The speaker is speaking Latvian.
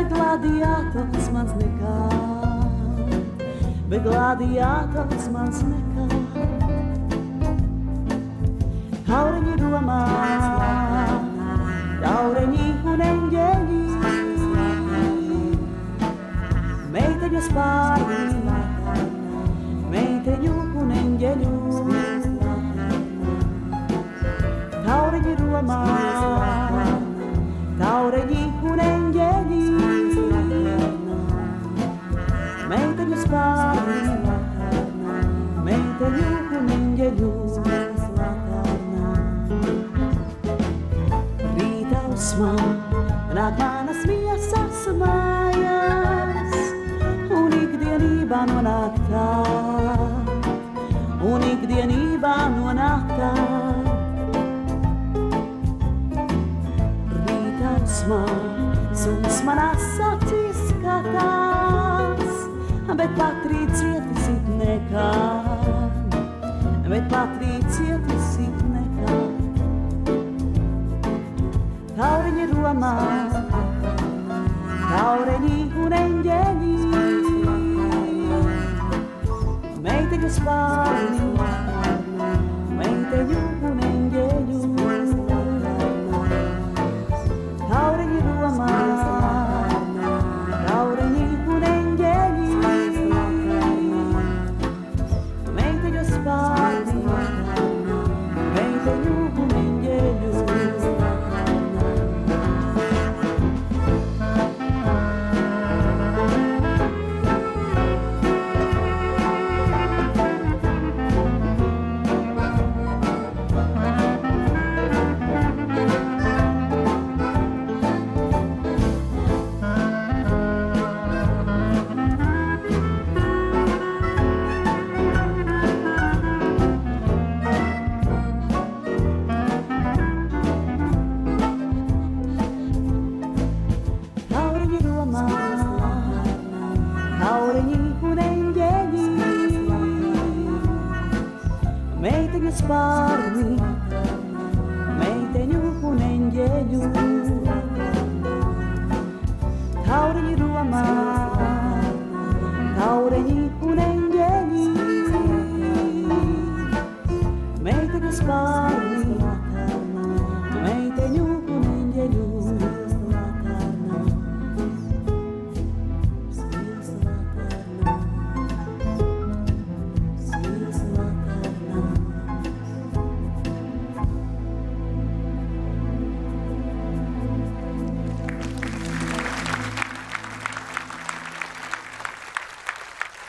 bet gladiators mans nekad, bet gladiators mans nekad. Taureņi Romā, taureņi un eņģeļi, meiteņu spārni, meiteņu un eņģeļu. Taureņi Romā, taureņi un eņģeļi, meiteņu spārni, meiteņu un eņģeļu. Nāk manas miesas mājās, un ikdienībā nonāk tā, un ikdienībā nonāk tā. Rītausmā suns manās acīs skatās, bet patrīt cieti sit nekad, bet patrīt cieti sit nekad. Taureņi Romā, taureņi un eņģeļi, meiteņu spārni, meiteņu un eņģeļu. Taureņi Romā, taureņi un eņģeļi, meiteņu spārni, meiteņu un eņģeļu. Taureņi un eņģeļi, meiteņu spārni, meiteņu un eņģeļu. Taureņi Romā, taureņi un eņģeļi, meiteņu spārni,